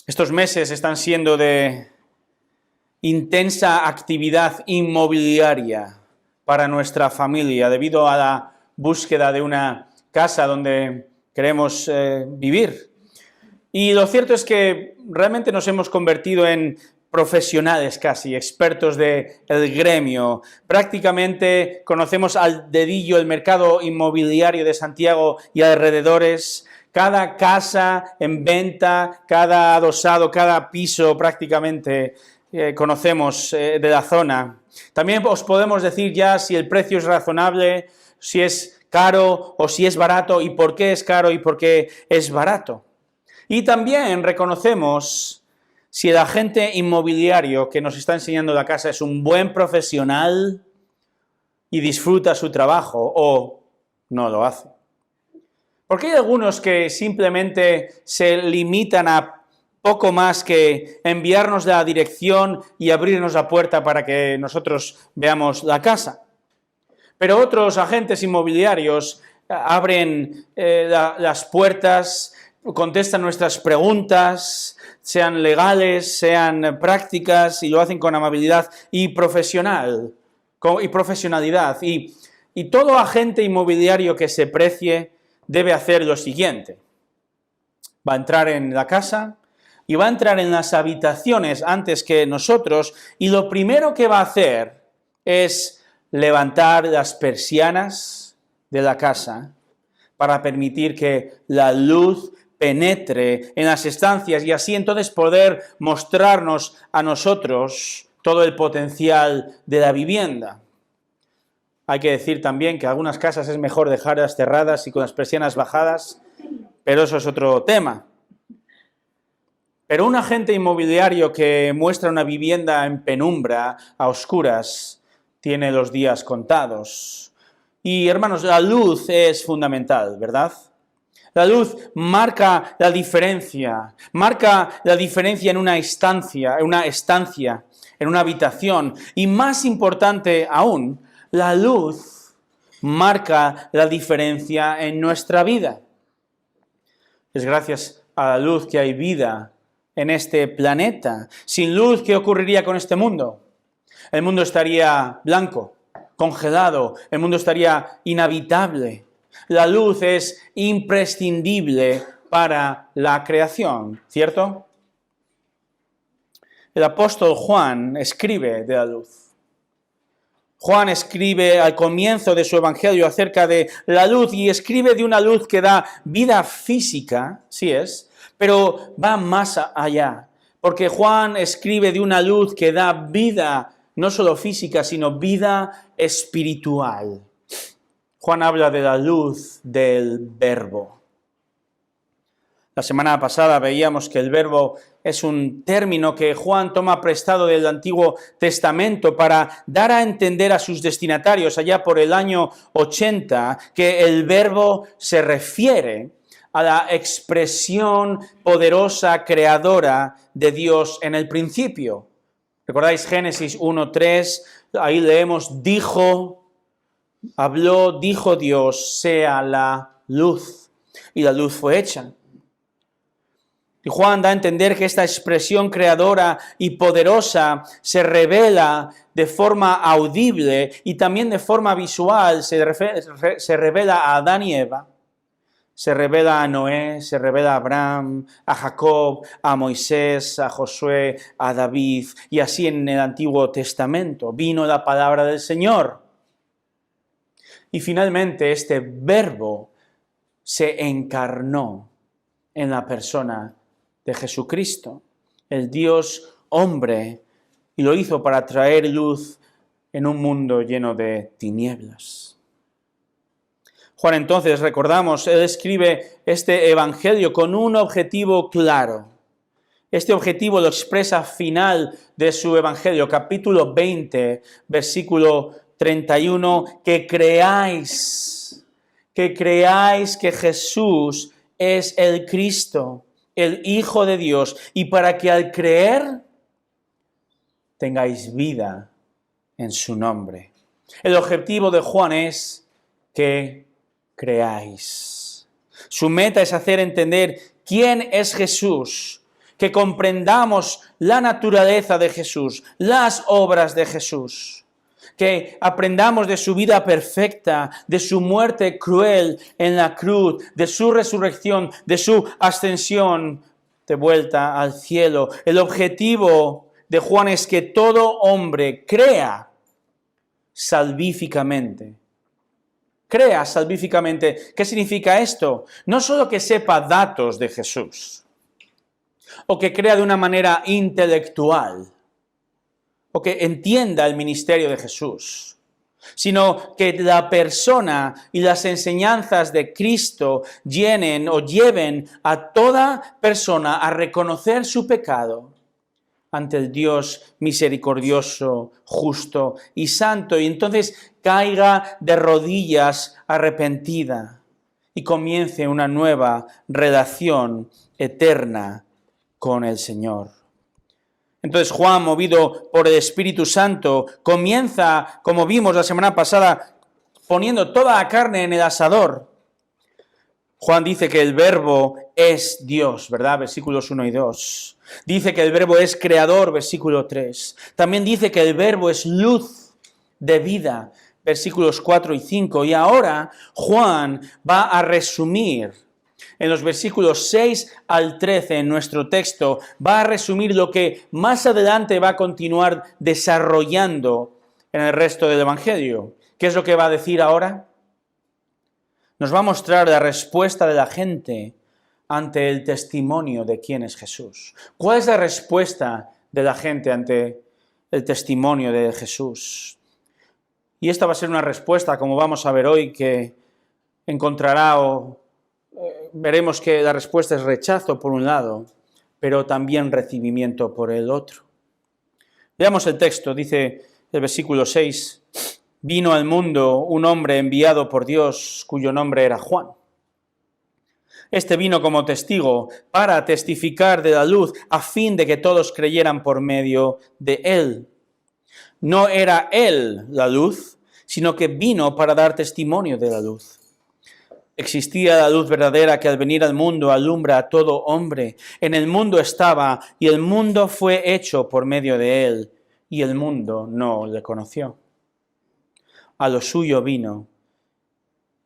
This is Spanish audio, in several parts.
Estos meses están siendo de intensa actividad inmobiliaria para nuestra familia debido a la búsqueda de una casa donde queremos vivir. Y lo cierto es que realmente nos hemos convertido en profesionales casi, expertos del gremio. Prácticamente conocemos al dedillo el mercado inmobiliario de Santiago y alrededores. Cada casa en venta, cada adosado, cada piso prácticamente conocemos de la zona. También os podemos decir ya si el precio es razonable, si es caro o si es barato y por qué es caro y por qué es barato. Y también reconocemos si el agente inmobiliario que nos está enseñando la casa es un buen profesional y disfruta su trabajo o no lo hace. Porque hay algunos que simplemente se limitan a poco más que enviarnos la dirección y abrirnos la puerta para que nosotros veamos la casa. Pero otros agentes inmobiliarios abren las puertas, contestan nuestras preguntas, sean legales, sean prácticas, y lo hacen con amabilidad y profesionalidad. Y todo agente inmobiliario que se precie debe hacer lo siguiente. Va a entrar en la casa y va a entrar en las habitaciones antes que nosotros, y lo primero que va a hacer es levantar las persianas de la casa para permitir que la luz penetre en las estancias y así entonces poder mostrarnos a nosotros todo el potencial de la vivienda. Hay que decir también que algunas casas es mejor dejarlas cerradas y con las persianas bajadas, pero eso es otro tema. Pero un agente inmobiliario que muestra una vivienda en penumbra, a oscuras, tiene los días contados. Y hermanos, la luz es fundamental, ¿verdad? La luz marca la diferencia en una estancia, en una habitación. Y más importante aún, la luz marca la diferencia en nuestra vida. Es gracias a la luz que hay vida en este planeta. Sin luz, ¿qué ocurriría con este mundo? El mundo estaría blanco, congelado, el mundo estaría inhabitable. La luz es imprescindible para la creación, ¿cierto? El apóstol Juan escribe de la luz. Juan escribe al comienzo de su evangelio acerca de la luz y escribe de una luz que da vida física, sí es, pero va más allá, porque Juan escribe de una luz que da vida no solo física, sino vida espiritual. Juan habla de la luz del Verbo. La semana pasada veíamos que el Verbo es un término que Juan toma prestado del Antiguo Testamento para dar a entender a sus destinatarios allá por el año 80 que el Verbo se refiere a la expresión poderosa, creadora de Dios en el principio. ¿Recordáis Génesis 1:3? Ahí leemos, habló, dijo Dios, sea la luz. Y la luz fue hecha. Y Juan da a entender que esta expresión creadora y poderosa se revela de forma audible y también de forma visual, se revela a Adán y Eva, se revela a Noé, se revela a Abraham, a Jacob, a Moisés, a Josué, a David, y así en el Antiguo Testamento. Vino la palabra del Señor. Y finalmente este Verbo se encarnó en la persona de Jesucristo, el Dios hombre, y lo hizo para traer luz en un mundo lleno de tinieblas. Juan entonces, recordamos, él escribe este evangelio con un objetivo claro. Este objetivo lo expresa al final de su evangelio, capítulo 20, versículo 31, que creáis que Jesús es el Cristo, el Hijo de Dios, y para que al creer tengáis vida en su nombre. El objetivo de Juan es que creáis. Su meta es hacer entender quién es Jesús, que comprendamos la naturaleza de Jesús, las obras de Jesús, que aprendamos de su vida perfecta, de su muerte cruel en la cruz, de su resurrección, de su ascensión de vuelta al cielo. El objetivo de Juan es que todo hombre crea salvíficamente. Crea salvíficamente. ¿Qué significa esto? No solo que sepa datos de Jesús, o que crea de una manera intelectual, o que entienda el ministerio de Jesús, sino que la persona y las enseñanzas de Cristo llenen o lleven a toda persona a reconocer su pecado ante el Dios misericordioso, justo y santo, y entonces caiga de rodillas arrepentida y comience una nueva relación eterna con el Señor. Entonces Juan, movido por el Espíritu Santo, comienza, como vimos la semana pasada, poniendo toda la carne en el asador. Juan dice que el Verbo es Dios, ¿verdad? Versículos 1 y 2. Dice que el Verbo es creador, versículo 3. También dice que el Verbo es luz de vida, versículos 4 y 5. Y ahora Juan va a resumir en los versículos 6 al 13 en nuestro texto, va a resumir lo que más adelante va a continuar desarrollando en el resto del Evangelio. ¿Qué es lo que va a decir ahora? Nos va a mostrar la respuesta de la gente ante el testimonio de quién es Jesús. ¿Cuál es la respuesta de la gente ante el testimonio de Jesús? Y esta va a ser una respuesta, como vamos a ver hoy, que encontrará veremos que la respuesta es rechazo por un lado, pero también recibimiento por el otro. Veamos el texto, dice el versículo 6, vino al mundo un hombre enviado por Dios cuyo nombre era Juan. Este vino como testigo para testificar de la luz a fin de que todos creyeran por medio de él. No era él la luz, sino que vino para dar testimonio de la luz. Existía la luz verdadera que al venir al mundo alumbra a todo hombre. En el mundo estaba y el mundo fue hecho por medio de él y el mundo no le conoció. A lo suyo vino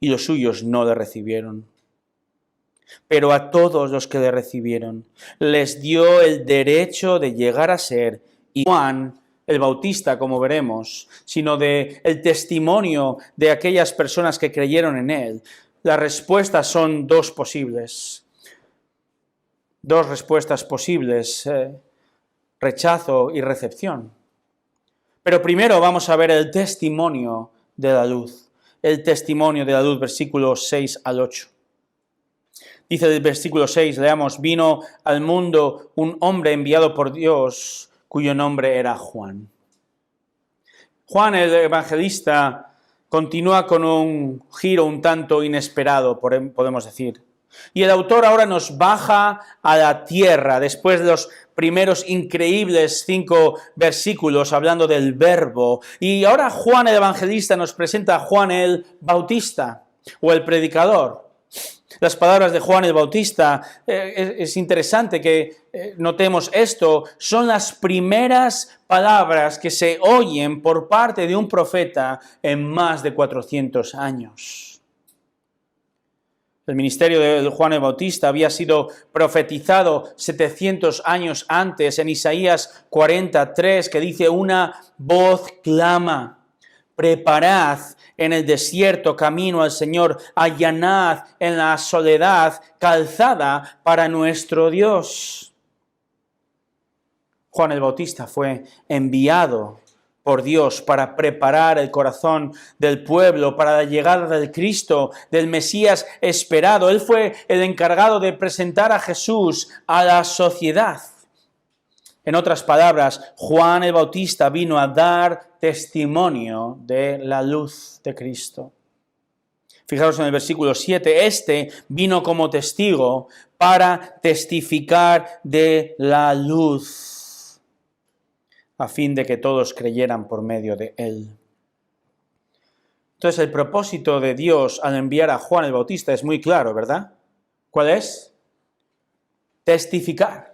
y los suyos no le recibieron. Pero a todos los que le recibieron les dio el derecho de llegar a ser Juan el Bautista, como veremos, sino de el testimonio de aquellas personas que creyeron en él. Las respuestas son dos respuestas posibles, rechazo y recepción. Pero primero vamos a ver el testimonio de la luz, versículos 6 al 8. Dice el versículo 6, leamos, vino al mundo un hombre enviado por Dios cuyo nombre era Juan. Juan el evangelista continúa con un giro un tanto inesperado, podemos decir. Y el autor ahora nos baja a la tierra, después de los primeros increíbles 5 versículos hablando del Verbo. Y ahora Juan el Evangelista nos presenta a Juan el Bautista, o el predicador. Las palabras de Juan el Bautista, es interesante que notemos esto, son las primeras palabras que se oyen por parte de un profeta en más de 400 años. El ministerio de Juan el Bautista había sido profetizado 700 años antes en Isaías 43, que dice, una voz clama, preparad en el desierto camino al Señor, allanad en la soledad calzada para nuestro Dios. Juan el Bautista fue enviado por Dios para preparar el corazón del pueblo para la llegada del Cristo, del Mesías esperado. Él fue el encargado de presentar a Jesús a la sociedad. En otras palabras, Juan el Bautista vino a dar testimonio de la luz de Cristo. Fijaros en el versículo 7, este vino como testigo para testificar de la luz, a fin de que todos creyeran por medio de él. Entonces el propósito de Dios al enviar a Juan el Bautista es muy claro, ¿verdad? ¿Cuál es? Testificar.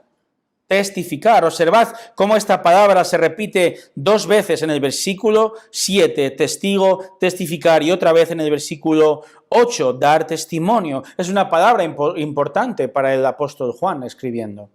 testificar. Observad cómo esta palabra se repite 2 veces en el versículo 7, testigo, testificar, y otra vez en el versículo 8, dar testimonio. Es una palabra importante para el apóstol Juan escribiendo.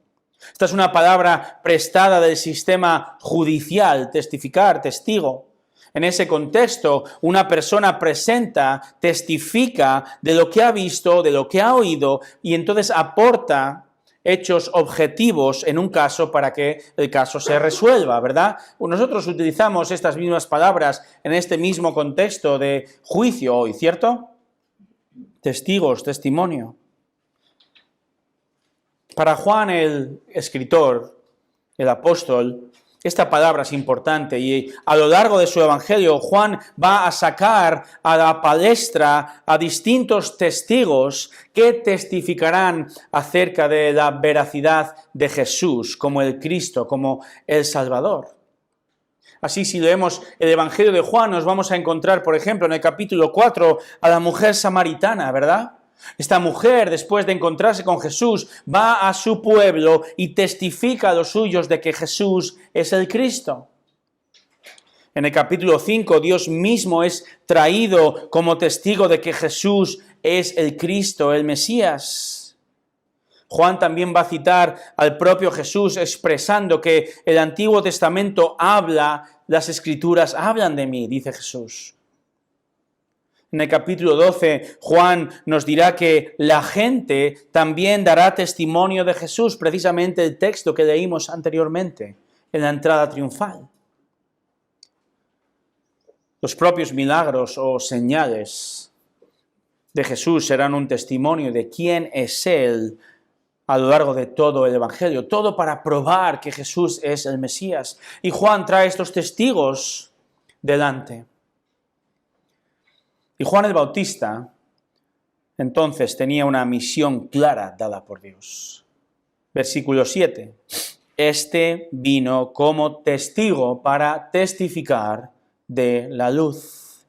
Esta es una palabra prestada del sistema judicial, testificar, testigo. En ese contexto, una persona presenta, testifica de lo que ha visto, de lo que ha oído, y entonces aporta hechos objetivos en un caso para que el caso se resuelva, ¿verdad? Nosotros utilizamos estas mismas palabras en este mismo contexto de juicio hoy, ¿cierto? Testigos, testimonio. Para Juan, el escritor, el apóstol, esta palabra es importante y a lo largo de su evangelio Juan va a sacar a la palestra a distintos testigos que testificarán acerca de la veracidad de Jesús como el Cristo, como el Salvador. Así, si leemos el evangelio de Juan, nos vamos a encontrar, por ejemplo, en el capítulo 4, a la mujer samaritana, ¿verdad? Esta mujer, después de encontrarse con Jesús, va a su pueblo y testifica a los suyos de que Jesús es el Cristo. En el capítulo 5, Dios mismo es traído como testigo de que Jesús es el Cristo, el Mesías. Juan también va a citar al propio Jesús expresando que el Antiguo Testamento habla, las Escrituras hablan de mí, dice Jesús. En el capítulo 12, Juan nos dirá que la gente también dará testimonio de Jesús, precisamente el texto que leímos anteriormente, en la entrada triunfal. Los propios milagros o señales de Jesús serán un testimonio de quién es Él a lo largo de todo el Evangelio, todo para probar que Jesús es el Mesías. Y Juan trae estos testigos delante. Y Juan el Bautista, entonces, tenía una misión clara dada por Dios. Versículo 7. Este vino como testigo para testificar de la luz.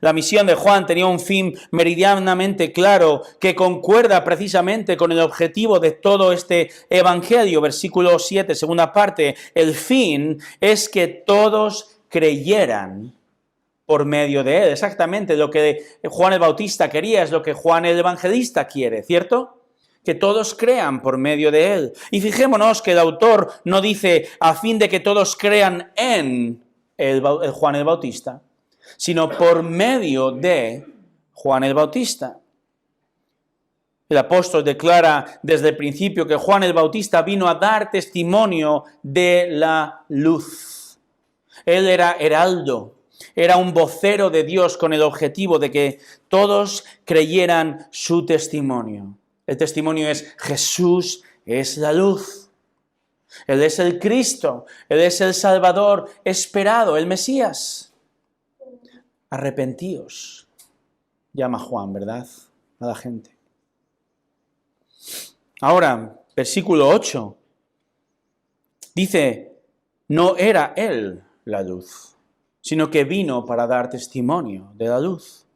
La misión de Juan tenía un fin meridianamente claro que concuerda precisamente con el objetivo de todo este evangelio. Versículo 7, segunda parte. El fin es que todos creyeran por medio de él. Exactamente lo que Juan el Bautista quería es lo que Juan el Evangelista quiere, ¿cierto? Que todos crean por medio de él. Y fijémonos que el autor no dice a fin de que todos crean en el Juan el Bautista, sino por medio de Juan el Bautista. El apóstol declara desde el principio que Juan el Bautista vino a dar testimonio de la luz. Él era heraldo. Era un vocero de Dios con el objetivo de que todos creyeran su testimonio. El testimonio es: Jesús es la luz. Él es el Cristo. Él es el Salvador esperado, el Mesías. Arrepentíos, llama Juan, ¿verdad? A la gente. Ahora, versículo 8. Dice: no era Él la luz, sino que vino para dar testimonio de la luz.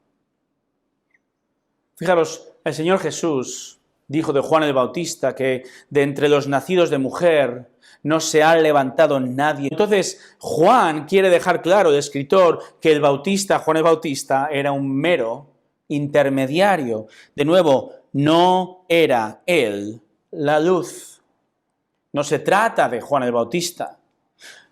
Fijaros, el Señor Jesús dijo de Juan el Bautista que de entre los nacidos de mujer no se ha levantado nadie. Entonces, Juan quiere dejar claro, el escritor, que el Bautista, Juan el Bautista, era un mero intermediario. De nuevo, no era él la luz. No se trata de Juan el Bautista.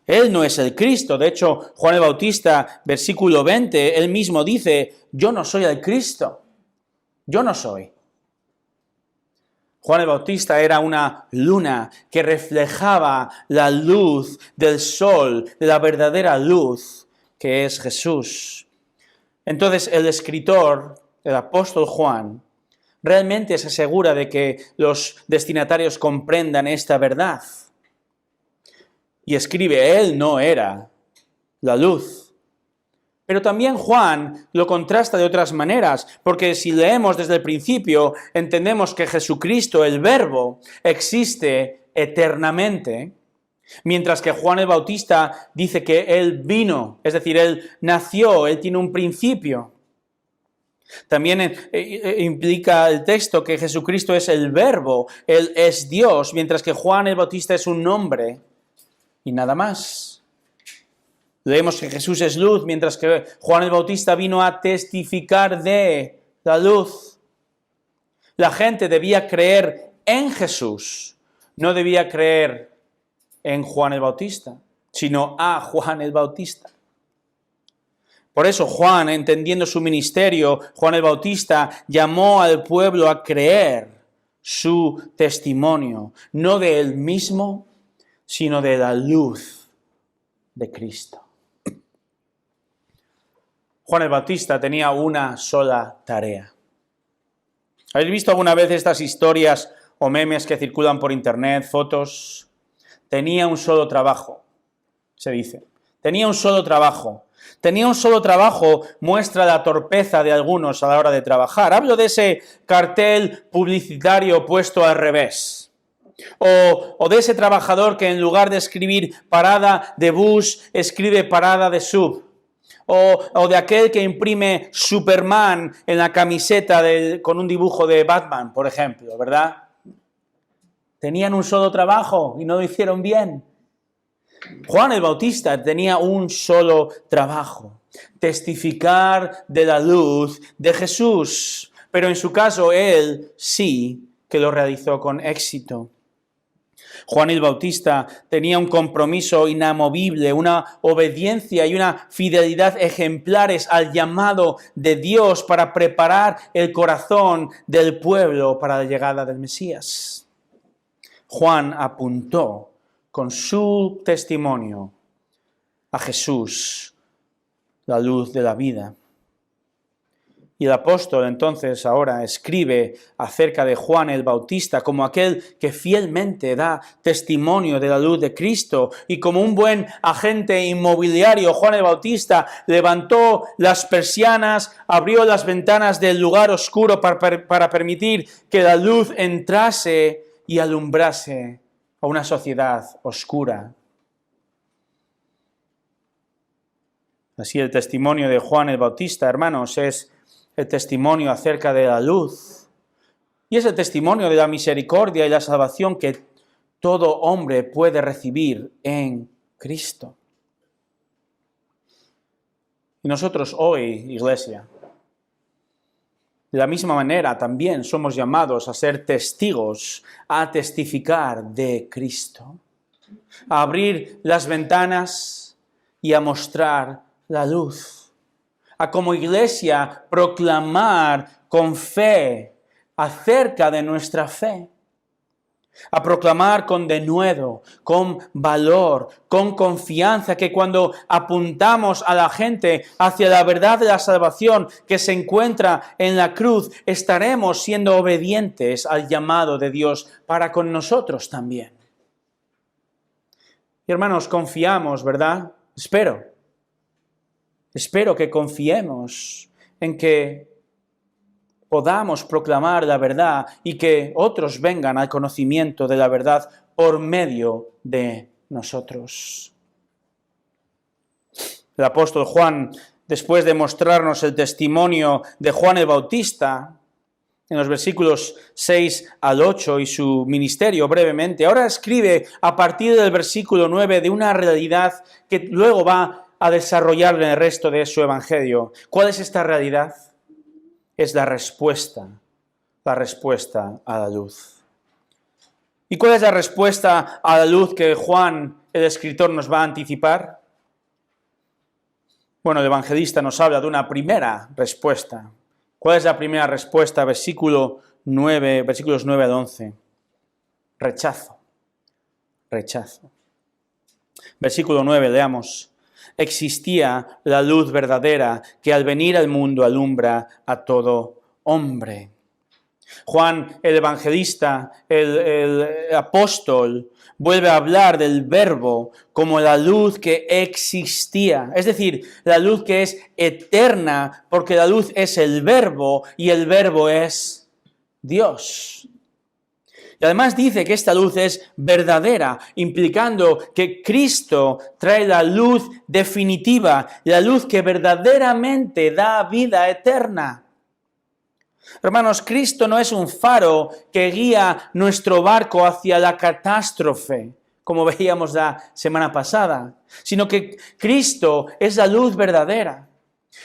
Él no es el Cristo. De hecho, Juan el Bautista, versículo 20, él mismo dice: yo no soy el Cristo. Yo no soy. Juan el Bautista era una luna que reflejaba la luz del sol, de la verdadera luz que es Jesús. Entonces, el escritor, el apóstol Juan, realmente se asegura de que los destinatarios comprendan esta verdad. Y escribe: él no era la luz. Pero también Juan lo contrasta de otras maneras, porque si leemos desde el principio, entendemos que Jesucristo, el Verbo, existe eternamente, mientras que Juan el Bautista dice que él vino, es decir, él nació, él tiene un principio. También implica el texto que Jesucristo es el Verbo, Él es Dios, mientras que Juan el Bautista es un nombre y nada más. Leemos que Jesús es luz, mientras que Juan el Bautista vino a testificar de la luz. La gente debía creer en Jesús, no debía creer en Juan el Bautista, sino a Juan el Bautista. Por eso Juan, entendiendo su ministerio, Juan el Bautista llamó al pueblo a creer su testimonio, no de él mismo, sino de la luz de Cristo. Juan el Bautista tenía una sola tarea. ¿Habéis visto alguna vez estas historias o memes que circulan por internet, fotos? Tenía un solo trabajo, se dice. Tenía un solo trabajo. Tenía un solo trabajo muestra la torpeza de algunos a la hora de trabajar. Hablo de ese cartel publicitario puesto al revés. O de ese trabajador que en lugar de escribir parada de bus, escribe parada de sub. O de aquel que imprime Superman en la camiseta con un dibujo de Batman, por ejemplo, ¿verdad? Tenían un solo trabajo y no lo hicieron bien. Juan el Bautista tenía un solo trabajo: testificar de la luz de Jesús. Pero en su caso, él sí que lo realizó con éxito. Juan el Bautista tenía un compromiso inamovible, una obediencia y una fidelidad ejemplares al llamado de Dios para preparar el corazón del pueblo para la llegada del Mesías. Juan apuntó con su testimonio a Jesús, la luz de la vida. Y el apóstol entonces ahora escribe acerca de Juan el Bautista como aquel que fielmente da testimonio de la luz de Cristo, y como un buen agente inmobiliario, Juan el Bautista levantó las persianas, abrió las ventanas del lugar oscuro para permitir que la luz entrase y alumbrase a una sociedad oscura. Así el testimonio de Juan el Bautista, hermanos, es el testimonio acerca de la luz. Y es el testimonio de la misericordia y la salvación que todo hombre puede recibir en Cristo. Y nosotros hoy, iglesia, de la misma manera también somos llamados a ser testigos, a testificar de Cristo, a abrir las ventanas y a mostrar la luz, a como iglesia proclamar con fe acerca de nuestra fe, a proclamar con denuedo, con valor, con confianza, que cuando apuntamos a la gente hacia la verdad de la salvación que se encuentra en la cruz, estaremos siendo obedientes al llamado de Dios para con nosotros también. Y hermanos, confiamos, ¿verdad? Espero que confiemos en que podamos proclamar la verdad y que otros vengan al conocimiento de la verdad por medio de nosotros. El apóstol Juan, después de mostrarnos el testimonio de Juan el Bautista, en los versículos 6 al 8 y su ministerio brevemente, ahora escribe a partir del versículo 9 de una realidad que luego va a desarrollar en el resto de su evangelio. ¿Cuál es esta realidad? Es la respuesta a la luz. ¿Y cuál es la respuesta a la luz que Juan, el escritor, nos va a anticipar? Bueno, el evangelista nos habla de una primera respuesta. ¿Cuál es la primera respuesta? Versículos 9 al 11. Rechazo. Versículo 9, leamos. Existía la luz verdadera que al venir al mundo alumbra a todo hombre. Juan, el evangelista, el apóstol, vuelve a hablar del verbo como la luz que existía. Es decir, la luz que es eterna, porque la luz es el verbo y el verbo es Dios. Y además dice que esta luz es verdadera, implicando que Cristo trae la luz definitiva, la luz que verdaderamente da vida eterna. Hermanos, Cristo no es un faro que guía nuestro barco hacia la catástrofe, como veíamos la semana pasada, sino que Cristo es la luz verdadera.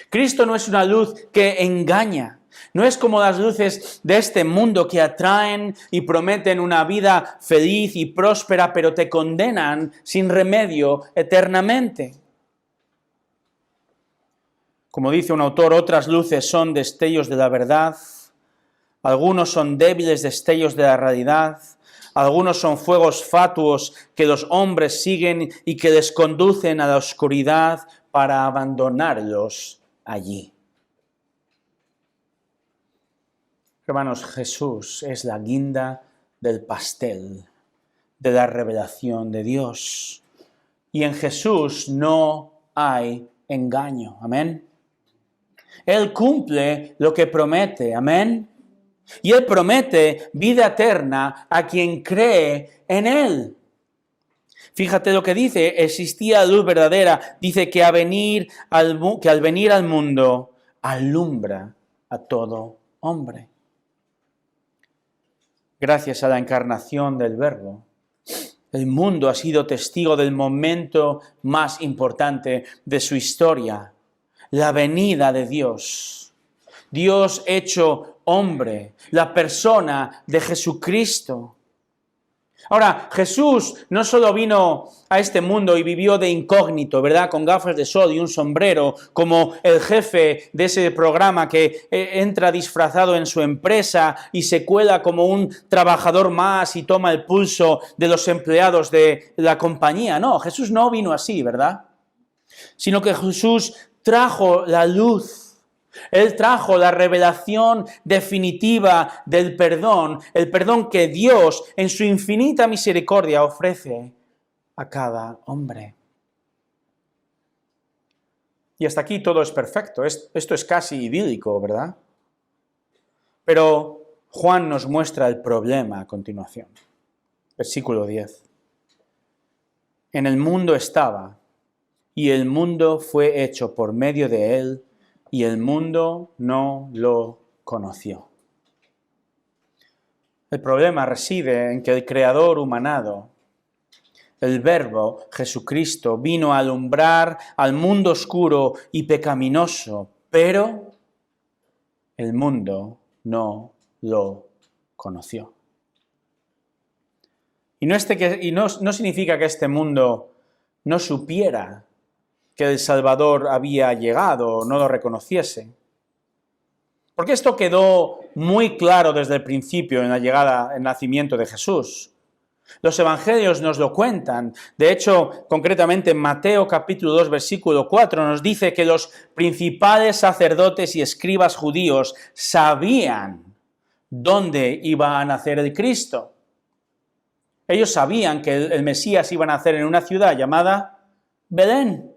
Cristo no es una luz que engaña, no es como las luces de este mundo que atraen y prometen una vida feliz y próspera, pero te condenan sin remedio eternamente. Como dice un autor, otras luces son destellos de la verdad, algunos son débiles destellos de la realidad, algunos son fuegos fatuos que los hombres siguen y que les conducen a la oscuridad para abandonarlos allí. Hermanos, Jesús es la guinda del pastel de la revelación de Dios. Y en Jesús no hay engaño. Amén. Él cumple lo que promete. Amén. Y Él promete vida eterna a quien cree en Él. Fíjate lo que dice, existía luz verdadera. Dice que al venir al mundo alumbra a todo hombre. Gracias a la encarnación del Verbo, el mundo ha sido testigo del momento más importante de su historia, la venida de Dios. Dios hecho hombre, la persona de Jesucristo. Ahora, Jesús no solo vino a este mundo y vivió de incógnito, ¿verdad? Con gafas de sol y un sombrero, como el jefe de ese programa que entra disfrazado en su empresa y se cuela como un trabajador más y toma el pulso de los empleados de la compañía. No, Jesús no vino así, ¿verdad? Sino que Jesús trajo la luz. Él trajo la revelación definitiva del perdón, el perdón que Dios en su infinita misericordia ofrece a cada hombre. Y hasta aquí todo es perfecto, esto es casi idílico, ¿verdad? Pero Juan nos muestra el problema a continuación. Versículo 10. En el mundo estaba, y el mundo fue hecho por medio de él, y el mundo no lo conoció. El problema reside en que el Creador humanado, el Verbo, Jesucristo, vino a alumbrar al mundo oscuro y pecaminoso, pero el mundo no lo conoció. Y no significa que este mundo no supiera que el Salvador había llegado, no lo reconociese. Porque esto quedó muy claro desde el principio en la llegada, el nacimiento de Jesús. Los evangelios nos lo cuentan. De hecho, concretamente en Mateo capítulo 2, versículo 4, nos dice que los principales sacerdotes y escribas judíos sabían dónde iba a nacer el Cristo. Ellos sabían que el Mesías iba a nacer en una ciudad llamada Belén.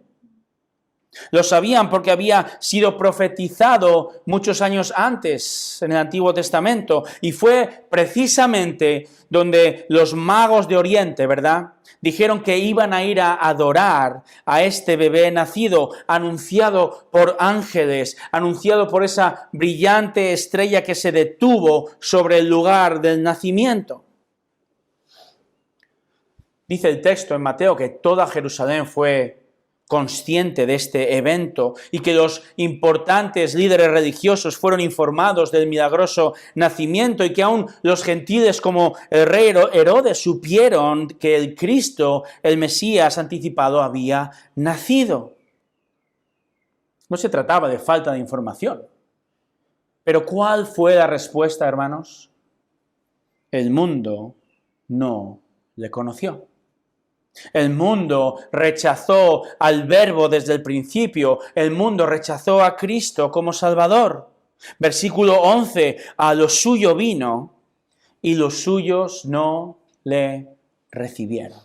Lo sabían porque había sido profetizado muchos años antes en el Antiguo Testamento y fue precisamente donde los magos de Oriente, ¿verdad?, dijeron que iban a ir a adorar a este bebé nacido, anunciado por ángeles, anunciado por esa brillante estrella que se detuvo sobre el lugar del nacimiento. Dice el texto en Mateo que toda Jerusalén fue consciente de este evento y que los importantes líderes religiosos fueron informados del milagroso nacimiento y que aún los gentiles como el rey Herodes supieron que el Cristo, el Mesías anticipado, había nacido. No se trataba de falta de información. Pero ¿cuál fue la respuesta, hermanos? El mundo no le conoció. El mundo rechazó al Verbo desde el principio. El mundo rechazó a Cristo como Salvador. Versículo 11, a lo suyo vino y los suyos no le recibieron.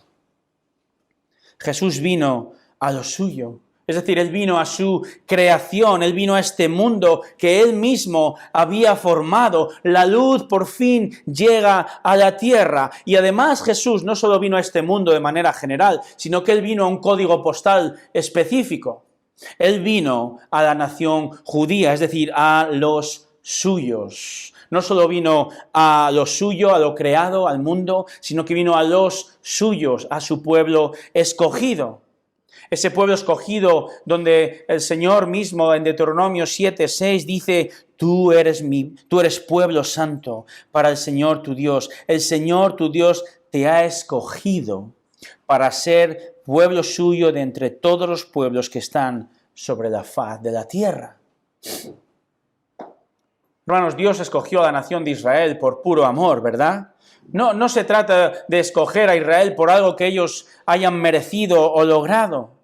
Jesús vino a lo suyo. Es decir, Él vino a su creación, Él vino a este mundo que Él mismo había formado. La luz por fin llega a la tierra. Y además Jesús no solo vino a este mundo de manera general, sino que Él vino a un código postal específico. Él vino a la nación judía, es decir, a los suyos. No solo vino a lo suyo, a lo creado, al mundo, sino que vino a los suyos, a su pueblo escogido. Ese pueblo escogido donde el Señor mismo en Deuteronomio 7:6 dice: tú eres pueblo santo para el Señor tu Dios. El Señor tu Dios te ha escogido para ser pueblo suyo de entre todos los pueblos que están sobre la faz de la tierra. Hermanos, Dios escogió a la nación de Israel por puro amor, ¿verdad? No se trata de escoger a Israel por algo que ellos hayan merecido o logrado.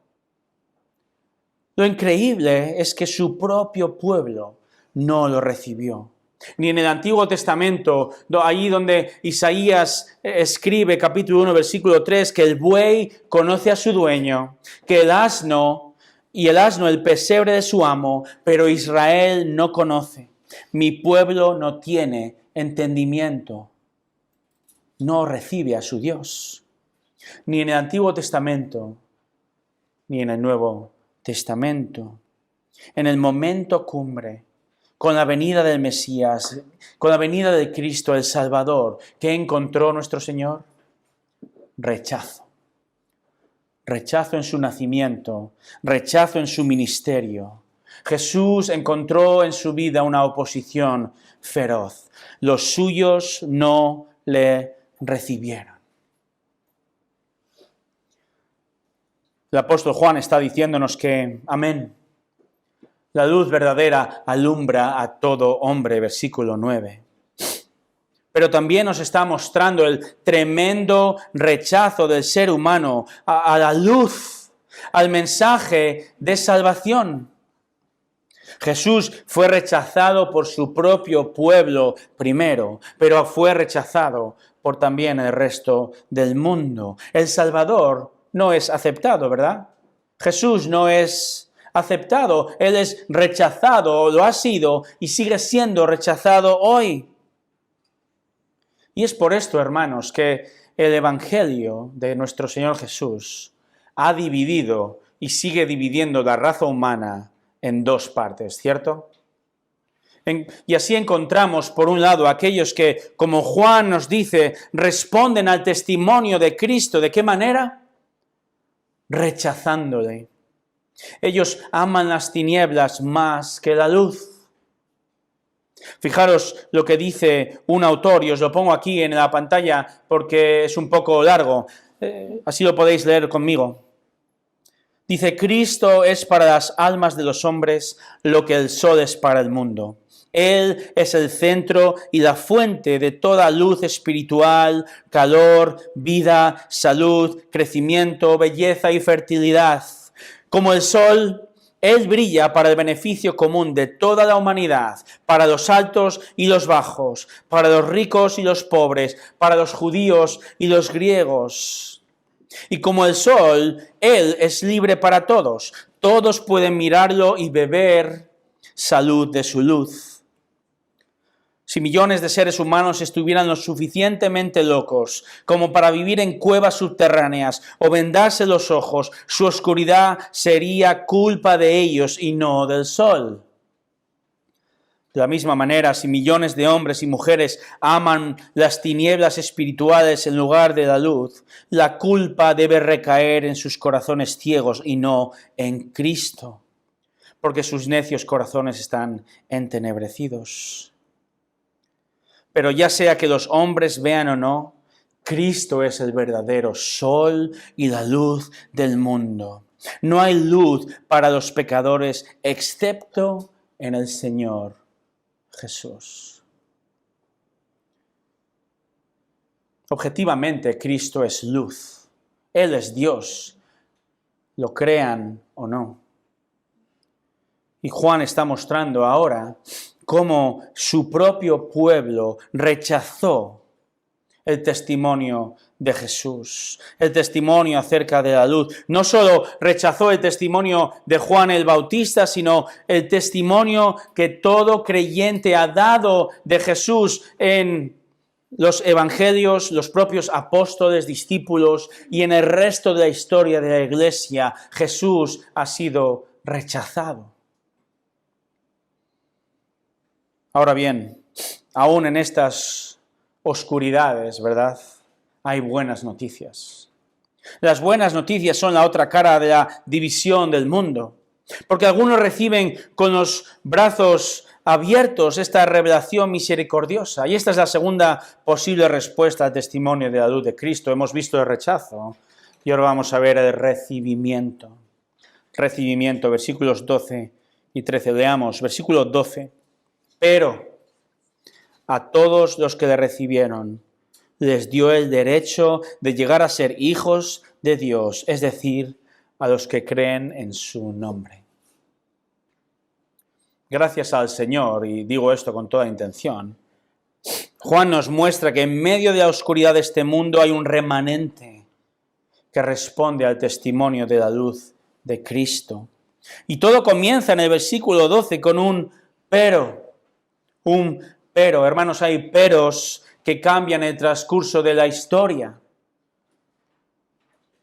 Lo increíble es que su propio pueblo no lo recibió. Ni en el Antiguo Testamento, allí donde Isaías escribe, capítulo 1, versículo 3, que el buey conoce a su dueño, que el asno el pesebre de su amo, pero Israel no conoce. Mi pueblo no tiene entendimiento, no recibe a su Dios. Ni en el Antiguo Testamento, ni en el Nuevo Testamento. En el momento cumbre, con la venida del Mesías, con la venida de Cristo, el Salvador, ¿qué encontró nuestro Señor? Rechazo. Rechazo en su nacimiento, rechazo en su ministerio. Jesús encontró en su vida una oposición feroz. Los suyos no le recibieron. El apóstol Juan está diciéndonos que, amén, la luz verdadera alumbra a todo hombre, versículo 9. Pero también nos está mostrando el tremendo rechazo del ser humano a la luz, al mensaje de salvación. Jesús fue rechazado por su propio pueblo primero, pero fue rechazado por también el resto del mundo. El Salvador no es aceptado, ¿verdad? Jesús no es aceptado, Él es rechazado, lo ha sido y sigue siendo rechazado hoy. Y es por esto, hermanos, que el Evangelio de nuestro Señor Jesús ha dividido y sigue dividiendo la raza humana en dos partes, ¿cierto? Y así encontramos, por un lado, aquellos que, como Juan nos dice, responden al testimonio de Cristo. ¿De qué manera? Rechazándole. Ellos aman las tinieblas más que la luz. Fijaros lo que dice un autor, y os lo pongo aquí en la pantalla porque es un poco largo, así lo podéis leer conmigo. Dice: Cristo es para las almas de los hombres lo que el sol es para el mundo. Él es el centro y la fuente de toda luz espiritual, calor, vida, salud, crecimiento, belleza y fertilidad. Como el sol, Él brilla para el beneficio común de toda la humanidad, para los altos y los bajos, para los ricos y los pobres, para los judíos y los griegos. Y como el sol, Él es libre para todos. Todos pueden mirarlo y beber salud de su luz. Si millones de seres humanos estuvieran lo suficientemente locos como para vivir en cuevas subterráneas o vendarse los ojos, su oscuridad sería culpa de ellos y no del sol. De la misma manera, si millones de hombres y mujeres aman las tinieblas espirituales en lugar de la luz, la culpa debe recaer en sus corazones ciegos y no en Cristo, porque sus necios corazones están entenebrecidos. Pero ya sea que los hombres vean o no, Cristo es el verdadero sol y la luz del mundo. No hay luz para los pecadores excepto en el Señor Jesús. Objetivamente, Cristo es luz. Él es Dios, lo crean o no. Y Juan está mostrando ahora cómo su propio pueblo rechazó el testimonio de Jesús, el testimonio acerca de la luz. No solo rechazó el testimonio de Juan el Bautista, sino el testimonio que todo creyente ha dado de Jesús en los evangelios, los propios apóstoles, discípulos y en el resto de la historia de la iglesia. Jesús ha sido rechazado. Ahora bien, aún en estas oscuridades, ¿verdad?, hay buenas noticias. Las buenas noticias son la otra cara de la división del mundo, porque algunos reciben con los brazos abiertos esta revelación misericordiosa, y esta es la segunda posible respuesta al testimonio de la luz de Cristo. Hemos visto el rechazo, y ahora vamos a ver el recibimiento. Recibimiento, versículos 12 y 13. Leamos, versículo 12. Pero a todos los que le recibieron, les dio el derecho de llegar a ser hijos de Dios, es decir, a los que creen en su nombre. Gracias al Señor, y digo esto con toda intención, Juan nos muestra que en medio de la oscuridad de este mundo hay un remanente que responde al testimonio de la luz de Cristo. Y todo comienza en el versículo 12 con un pero. Un pero. Hermanos, hay peros que cambian el transcurso de la historia.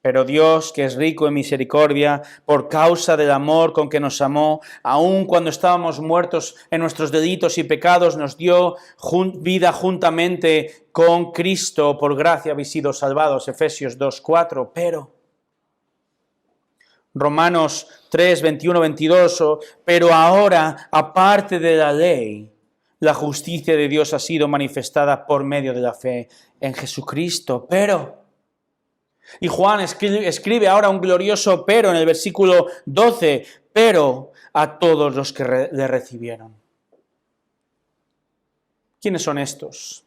Pero Dios, que es rico en misericordia, por causa del amor con que nos amó, aun cuando estábamos muertos en nuestros delitos y pecados, nos dio vida juntamente con Cristo. Por gracia habéis sido salvados. Efesios 2:4. Pero Romanos 3, 21, 22. Pero ahora, aparte de la ley, la justicia de Dios ha sido manifestada por medio de la fe en Jesucristo. Y Juan escribe ahora un glorioso pero en el versículo 12, pero a todos los que le recibieron. ¿Quiénes son estos?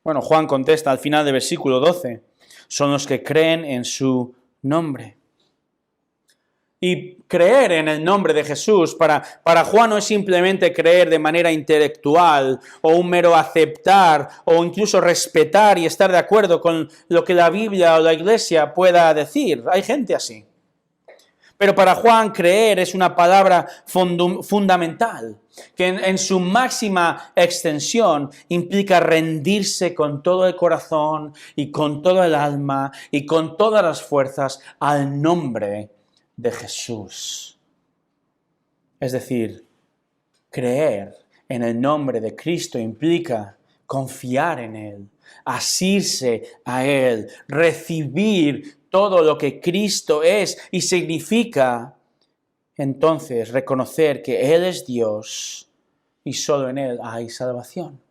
Bueno, Juan contesta al final del versículo 12, son los que creen en su nombre. Y creer en el nombre de Jesús para Juan no es simplemente creer de manera intelectual o un mero aceptar o incluso respetar y estar de acuerdo con lo que la Biblia o la Iglesia pueda decir. Hay gente así. Pero para Juan creer es una palabra fundamental que en su máxima extensión implica rendirse con todo el corazón y con todo el alma y con todas las fuerzas al nombre de Jesús. Es decir, creer en el nombre de Cristo implica confiar en Él, asirse a Él, recibir todo lo que Cristo es y significa entonces reconocer que Él es Dios y solo en Él hay salvación.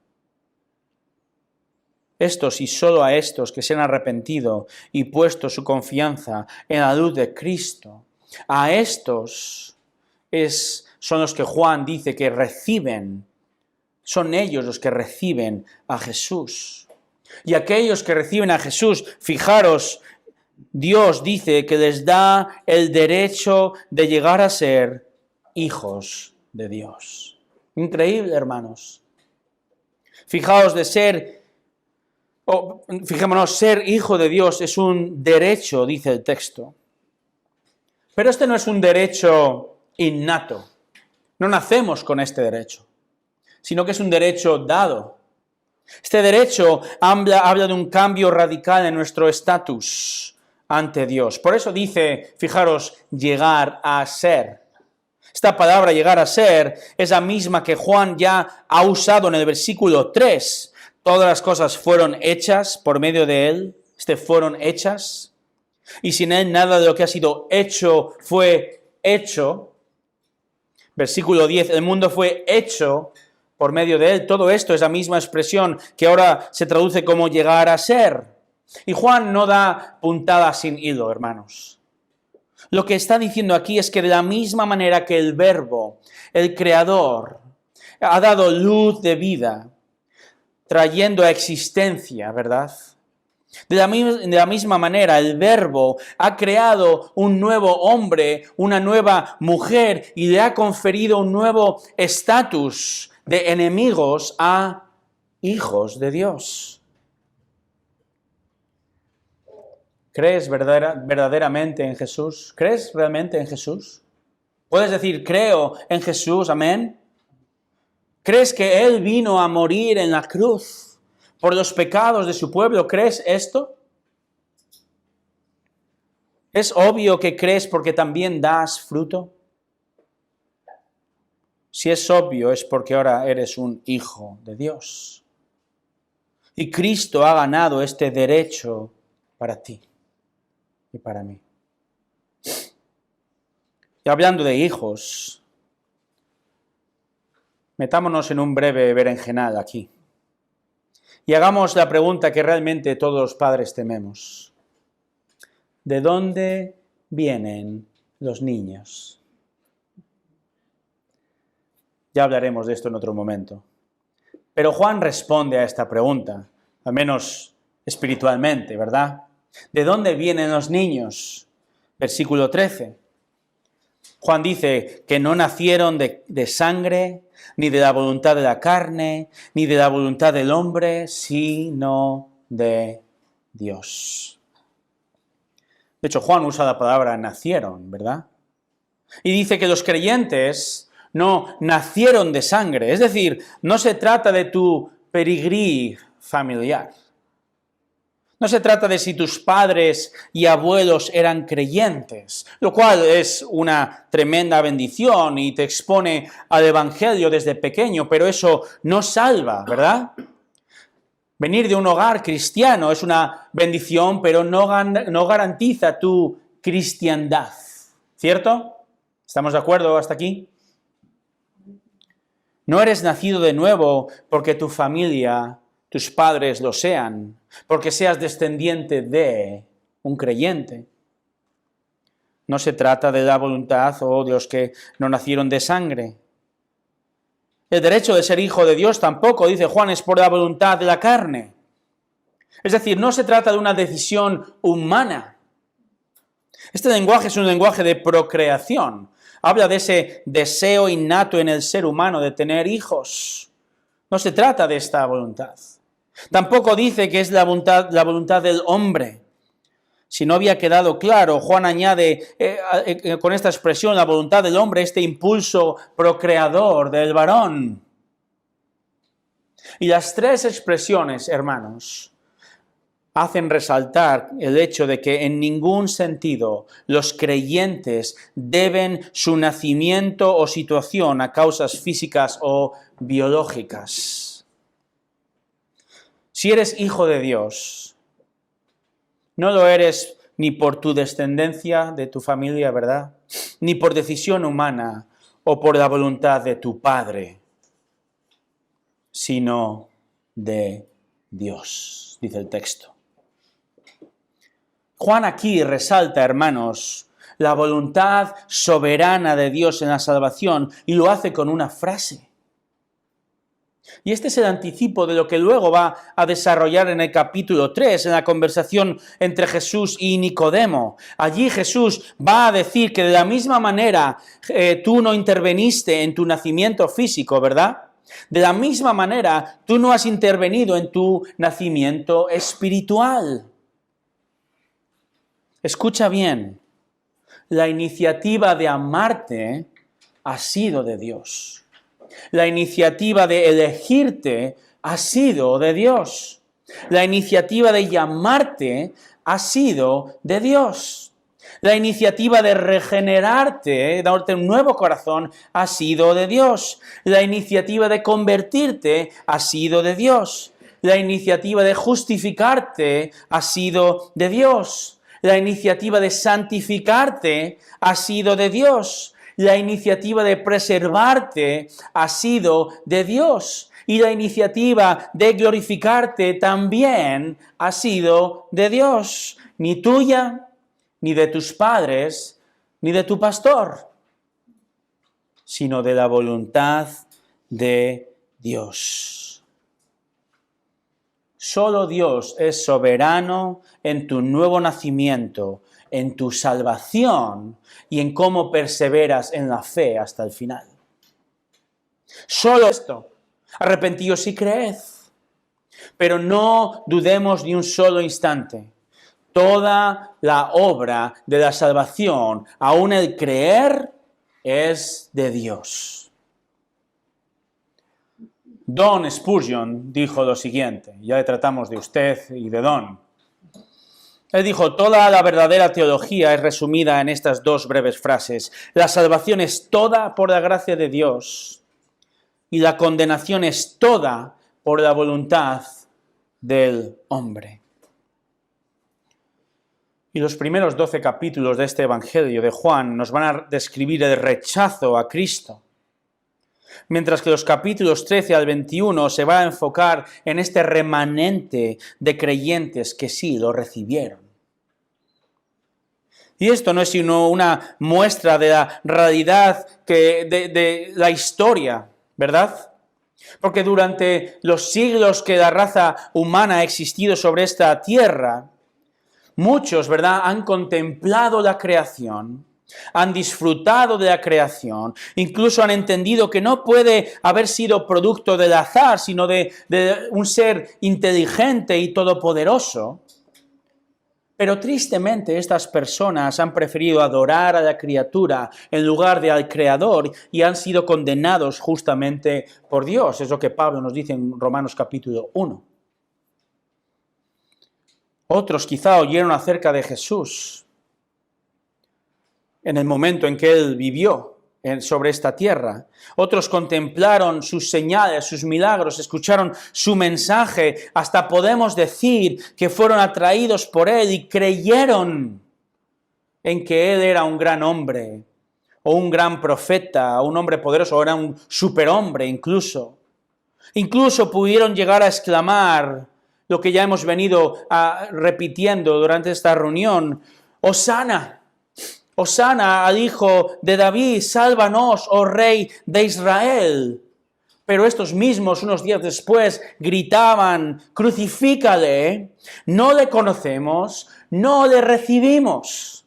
Estos y solo a estos que se han arrepentido y puesto su confianza en la luz de Cristo, a estos son los que Juan dice que reciben, son ellos los que reciben a Jesús. Y aquellos que reciben a Jesús, fijaros, Dios dice que les da el derecho de llegar a ser hijos de Dios. Increíble, hermanos. Fijémonos, ser hijo de Dios es un derecho, dice el texto. Pero este no es un derecho innato. No nacemos con este derecho, sino que es un derecho dado. Este derecho habla de un cambio radical en nuestro estatus ante Dios. Por eso dice, fijaros, llegar a ser. Esta palabra llegar a ser es la misma que Juan ya ha usado en el versículo 3. Todas las cosas fueron hechas por medio de Él. Fueron hechas. Y sin Él nada de lo que ha sido hecho fue hecho. Versículo 10, el mundo fue hecho por medio de Él. Todo esto es la misma expresión que ahora se traduce como llegar a ser. Y Juan no da puntada sin hilo, hermanos. Lo que está diciendo aquí es que de la misma manera que el Verbo, el Creador, ha dado luz de vida, trayendo a existencia, ¿verdad? De la misma manera, el Verbo ha creado un nuevo hombre, una nueva mujer, y le ha conferido un nuevo estatus de enemigos a hijos de Dios. ¿Crees verdaderamente en Jesús? ¿Crees realmente en Jesús? ¿Puedes decir, creo en Jesús? Amén. ¿Crees que Él vino a morir en la cruz por los pecados de su pueblo? ¿Crees esto? ¿Es obvio que crees porque también das fruto? Si es obvio, es porque ahora eres un hijo de Dios. Y Cristo ha ganado este derecho para ti y para mí. Y hablando de hijos, metámonos en un breve berenjenal aquí. Y hagamos la pregunta que realmente todos los padres tememos. ¿De dónde vienen los niños? Ya hablaremos de esto en otro momento. Pero Juan responde a esta pregunta, al menos espiritualmente, ¿verdad? ¿De dónde vienen los niños? Versículo 13. Juan dice que no nacieron de sangre, ni de la voluntad de la carne, ni de la voluntad del hombre, sino de Dios. De hecho, Juan usa la palabra nacieron, ¿verdad? Y dice que los creyentes no nacieron de sangre, es decir, no se trata de tu pedigrí familiar. No se trata de si tus padres y abuelos eran creyentes, lo cual es una tremenda bendición y te expone al Evangelio desde pequeño, pero eso no salva, ¿verdad? Venir de un hogar cristiano es una bendición, pero no garantiza tu cristiandad, ¿cierto? ¿Estamos de acuerdo hasta aquí? No eres nacido de nuevo porque tu familia, tus padres lo sean, porque seas descendiente de un creyente. No se trata de la voluntad o de los que no nacieron de sangre. El derecho de ser hijo de Dios tampoco, dice Juan, es por la voluntad de la carne. Es decir, no se trata de una decisión humana. Este lenguaje es un lenguaje de procreación. Habla de ese deseo innato en el ser humano de tener hijos. No se trata de esta voluntad. Tampoco dice que es la voluntad del hombre. Si no había quedado claro, Juan añade con esta expresión la voluntad del hombre, este impulso procreador del varón. Y las tres expresiones, hermanos, hacen resaltar el hecho de que en ningún sentido los creyentes deben su nacimiento o situación a causas físicas o biológicas. Si eres hijo de Dios, no lo eres ni por tu descendencia de tu familia, ¿verdad? Ni por decisión humana o por la voluntad de tu padre, sino de Dios, dice el texto. Juan aquí resalta, hermanos, la voluntad soberana de Dios en la salvación y lo hace con una frase. Y este es el anticipo de lo que luego va a desarrollar en el capítulo 3, en la conversación entre Jesús y Nicodemo. Allí Jesús va a decir que de la misma manera tú no interveniste en tu nacimiento físico, ¿verdad? De la misma manera tú no has intervenido en tu nacimiento espiritual. Escucha bien, la iniciativa de amarte ha sido de Dios. La iniciativa de elegirte ha sido de Dios. La iniciativa de llamarte ha sido de Dios. La iniciativa de regenerarte, darte un nuevo corazón, ha sido de Dios. La iniciativa de convertirte ha sido de Dios. La iniciativa de justificarte ha sido de Dios. La iniciativa de santificarte ha sido de Dios. La iniciativa de preservarte ha sido de Dios. Y la iniciativa de glorificarte también ha sido de Dios. Ni tuya, ni de tus padres, ni de tu pastor, sino de la voluntad de Dios. Solo Dios es soberano en tu nuevo nacimiento, en tu salvación y en cómo perseveras en la fe hasta el final. Solo esto, arrepentíos y creed. Pero no dudemos ni un solo instante. Toda la obra de la salvación, aún el creer, es de Dios. Don Spurgeon dijo lo siguiente, ya le tratamos de usted y de Don. Él dijo, toda la verdadera teología es resumida en estas dos breves frases. La salvación es toda por la gracia de Dios y la condenación es toda por la voluntad del hombre. Y los primeros 12 capítulos de este Evangelio de Juan nos van a describir el rechazo a Cristo, mientras que los capítulos 13 al 21 se va a enfocar en este remanente de creyentes que sí lo recibieron. Y esto no es sino una muestra de la realidad de la historia, ¿verdad? Porque durante los siglos que la raza humana ha existido sobre esta tierra, muchos, ¿verdad?, han contemplado la creación, han disfrutado de la creación, incluso han entendido que no puede haber sido producto del azar, sino de un ser inteligente y todopoderoso. Pero tristemente estas personas han preferido adorar a la criatura en lugar de al Creador y han sido condenados justamente por Dios. Es lo que Pablo nos dice en Romanos capítulo 1. Otros quizá oyeron acerca de Jesús en el momento en que Él vivió sobre esta tierra. Otros contemplaron sus señales, sus milagros, escucharon su mensaje, hasta podemos decir que fueron atraídos por Él y creyeron en que Él era un gran hombre, o un gran profeta, o un hombre poderoso, o era un superhombre incluso. Incluso pudieron llegar a exclamar lo que ya hemos venido repitiendo durante esta reunión: ¡Hosana! Hosana al Hijo de David, sálvanos, oh Rey de Israel. Pero estos mismos, unos días después, gritaban: crucifícale, no le conocemos, no le recibimos.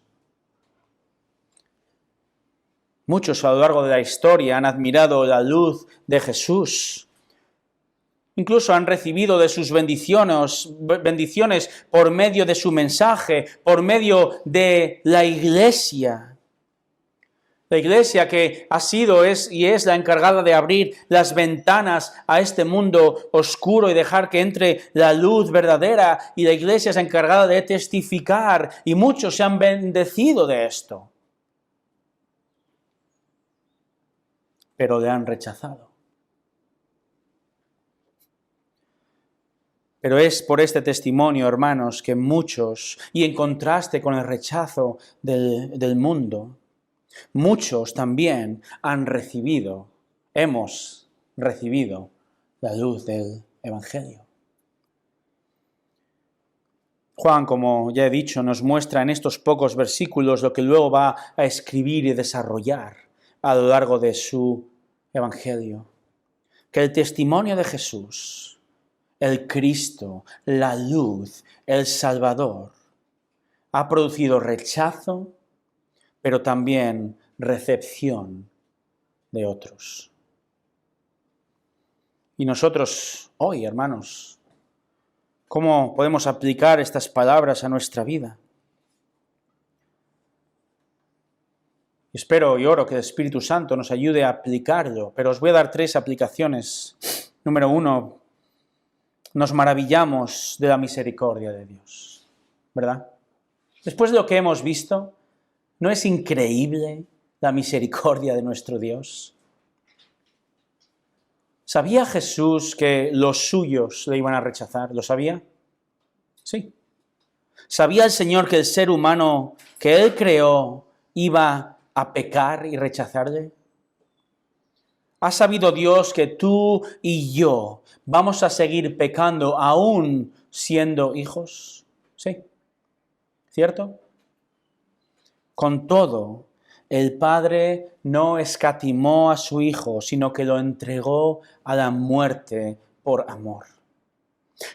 Muchos a lo largo de la historia han admirado la luz de Jesús. Incluso han recibido de sus bendiciones por medio de su mensaje, por medio de la Iglesia. La Iglesia que ha sido y es la encargada de abrir las ventanas a este mundo oscuro y dejar que entre la luz verdadera. Y la Iglesia es encargada de testificar y muchos se han bendecido de esto. Pero le han rechazado. Pero es por este testimonio, hermanos, que muchos, y en contraste con el rechazo del mundo, muchos también hemos recibido la luz del Evangelio. Juan, como ya he dicho, nos muestra en estos pocos versículos lo que luego va a escribir y desarrollar a lo largo de su Evangelio. Que el testimonio de Jesús, el Cristo, la luz, el Salvador, ha producido rechazo, pero también recepción de otros. Y nosotros hoy, hermanos, ¿cómo podemos aplicar estas palabras a nuestra vida? Espero y oro que el Espíritu Santo nos ayude a aplicarlo, pero os voy a dar 3 aplicaciones. Número 1, nos maravillamos de la misericordia de Dios, ¿verdad? Después de lo que hemos visto, ¿no es increíble la misericordia de nuestro Dios? ¿Sabía Jesús que los suyos le iban a rechazar? ¿Lo sabía? Sí. ¿Sabía el Señor que el ser humano que Él creó iba a pecar y rechazarle? ¿Ha sabido Dios que tú y yo vamos a seguir pecando aún siendo hijos? Sí. ¿Cierto? Con todo, el Padre no escatimó a su Hijo, sino que lo entregó a la muerte por amor.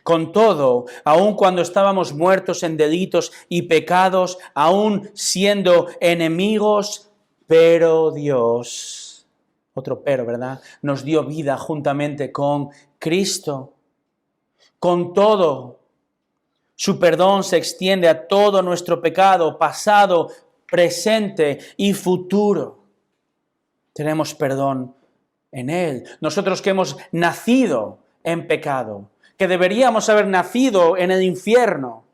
Con todo, aun cuando estábamos muertos en delitos y pecados, aún siendo enemigos, pero Dios, otro pero, ¿verdad?, nos dio vida juntamente con Cristo. Con todo, su perdón se extiende a todo nuestro pecado, pasado, presente y futuro. Tenemos perdón en Él. Nosotros que hemos nacido en pecado, que deberíamos haber nacido en el infierno,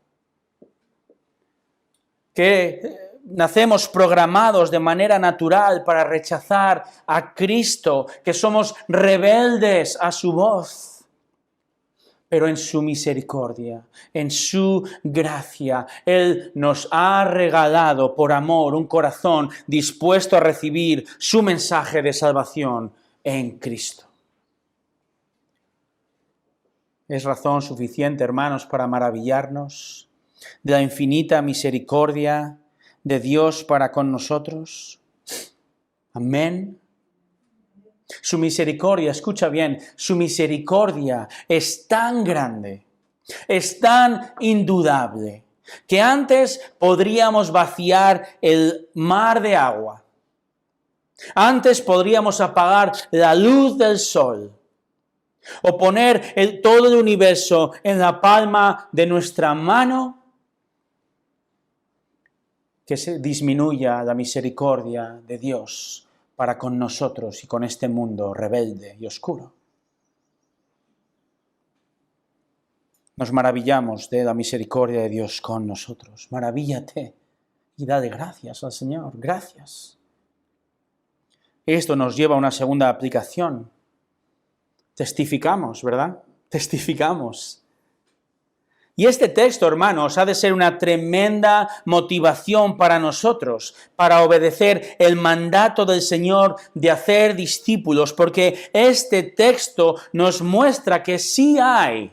que nacemos programados de manera natural para rechazar a Cristo, que somos rebeldes a su voz. Pero en su misericordia, en su gracia, Él nos ha regalado por amor un corazón dispuesto a recibir su mensaje de salvación en Cristo. Es razón suficiente, hermanos, para maravillarnos de la infinita misericordia de Dios para con nosotros. Amén. Su misericordia, escucha bien, su misericordia es tan grande, es tan indudable, que antes podríamos vaciar el mar de agua. Antes podríamos apagar la luz del sol o poner todo el universo en la palma de nuestra mano, que se disminuya la misericordia de Dios para con nosotros y con este mundo rebelde y oscuro. Nos maravillamos de la misericordia de Dios con nosotros. Maravíllate y dale gracias al Señor. Gracias. Esto nos lleva a una segunda aplicación. Testificamos, ¿verdad? Testificamos. Y este texto, hermanos, ha de ser una tremenda motivación para nosotros, para obedecer el mandato del Señor de hacer discípulos, porque este texto nos muestra que sí hay,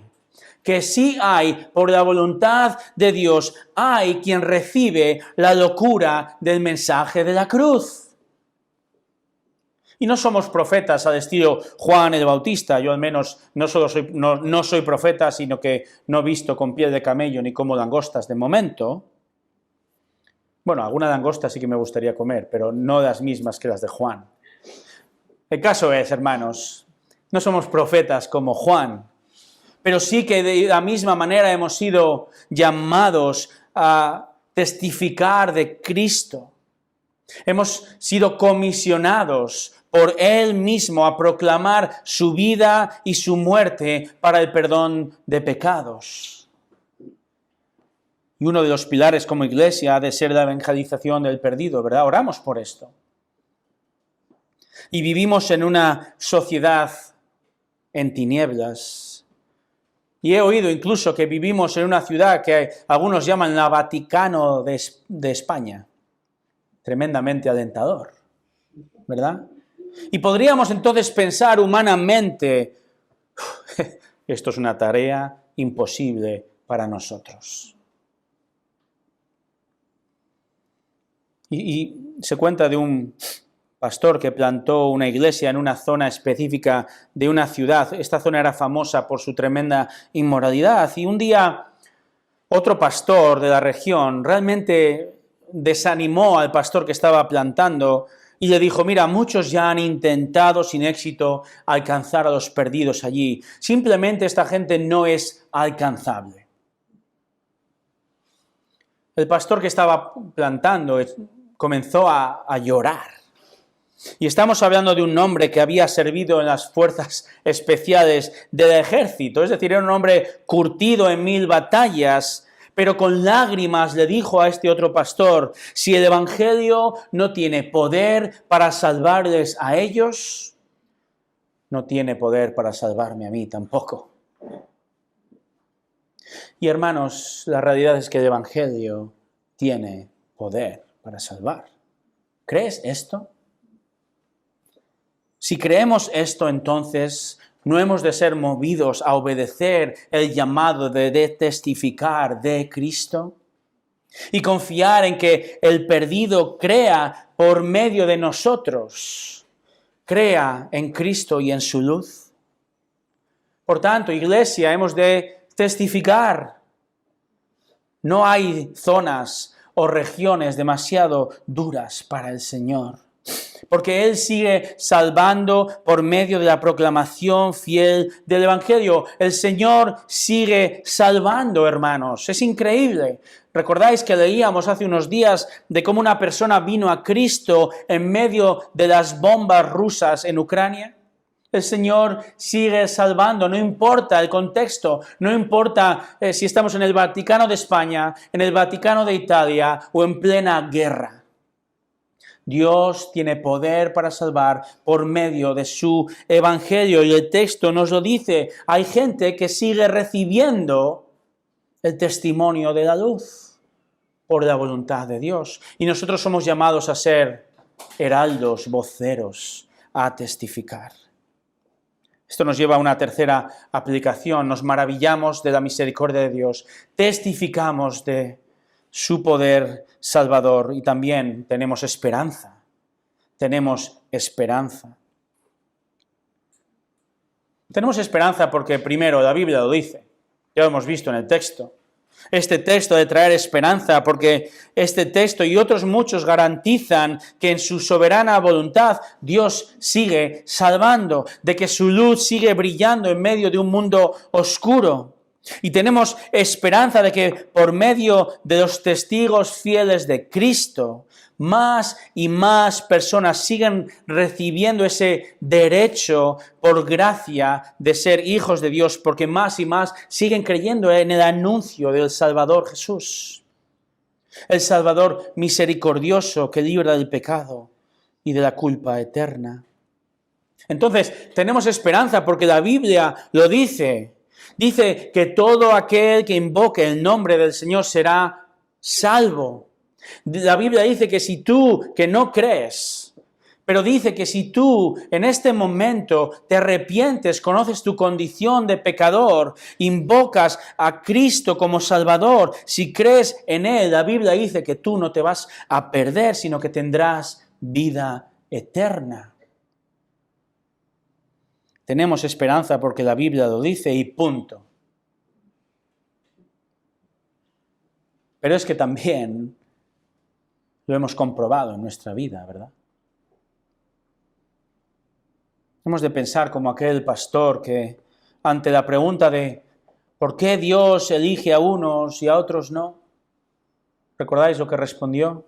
por la voluntad de Dios, hay quien recibe la locura del mensaje de la cruz. Y no somos profetas al estilo Juan el Bautista. Yo al menos no soy profeta, sino que no he visto con piel de camello ni como langostas de momento. Bueno, alguna langosta sí que me gustaría comer, pero no las mismas que las de Juan. El caso es, hermanos, no somos profetas como Juan, pero sí que de la misma manera hemos sido llamados a testificar de Cristo. Hemos sido comisionados por Él mismo a proclamar su vida y su muerte para el perdón de pecados. Y uno de los pilares como iglesia ha de ser la evangelización del perdido, ¿verdad? Oramos por esto. Y vivimos en una sociedad en tinieblas. Y he oído incluso que vivimos en una ciudad que algunos llaman la Vaticano de España. Tremendamente alentador, ¿verdad? Y podríamos entonces pensar humanamente, esto es una tarea imposible para nosotros. Y se cuenta de un pastor que plantó una iglesia en una zona específica de una ciudad. Esta zona era famosa por su tremenda inmoralidad. Y un día otro pastor de la región realmente desanimó al pastor que estaba plantando y le dijo: mira, muchos ya han intentado sin éxito alcanzar a los perdidos allí. Simplemente esta gente no es alcanzable. El pastor que estaba plantando comenzó a llorar. Y estamos hablando de un hombre que había servido en las fuerzas especiales del ejército, es decir, era un hombre curtido en 1000 batallas, pero con lágrimas le dijo a este otro pastor: si el evangelio no tiene poder para salvarles a ellos, no tiene poder para salvarme a mí tampoco. Y hermanos, la realidad es que el evangelio tiene poder para salvar. ¿Crees esto? Si creemos esto, entonces no hemos de ser movidos a obedecer el llamado de testificar de Cristo y confiar en que el perdido crea por medio de nosotros, crea en Cristo y en su luz. Por tanto, iglesia, hemos de testificar. No hay zonas o regiones demasiado duras para el Señor, porque Él sigue salvando por medio de la proclamación fiel del Evangelio. El Señor sigue salvando, hermanos. Es increíble. ¿Recordáis que leíamos hace unos días de cómo una persona vino a Cristo en medio de las bombas rusas en Ucrania? El Señor sigue salvando, no importa el contexto, no importa si estamos en el Vaticano de España, en el Vaticano de Italia o en plena guerra. Dios tiene poder para salvar por medio de su evangelio, y el texto nos lo dice. Hay gente que sigue recibiendo el testimonio de la luz por la voluntad de Dios, y nosotros somos llamados a ser heraldos, voceros, a testificar. Esto nos lleva a una tercera aplicación. Nos maravillamos de la misericordia de Dios, testificamos de su poder salvador y también tenemos esperanza. Tenemos esperanza. Tenemos esperanza porque primero la Biblia lo dice, ya lo hemos visto en el texto. Este texto de traer esperanza, porque este texto y otros muchos garantizan que en su soberana voluntad Dios sigue salvando, de que su luz sigue brillando en medio de un mundo oscuro. Y tenemos esperanza de que por medio de los testigos fieles de Cristo, más y más personas siguen recibiendo ese derecho por gracia de ser hijos de Dios, porque más y más siguen creyendo en el anuncio del Salvador Jesús. El Salvador misericordioso que libra del pecado y de la culpa eterna. Entonces, tenemos esperanza porque la Biblia lo dice. Dice que todo aquel que invoque el nombre del Señor será salvo. La Biblia dice que si tú, que no crees, pero dice que si tú en este momento te arrepientes, conoces tu condición de pecador, invocas a Cristo como Salvador, si crees en Él, la Biblia dice que tú no te vas a perder, sino que tendrás vida eterna. Tenemos esperanza porque la Biblia lo dice y punto. Pero es que también lo hemos comprobado en nuestra vida, ¿verdad? Hemos de pensar como aquel pastor que ante la pregunta de ¿por qué Dios elige a unos y a otros no? ¿Recordáis lo que respondió?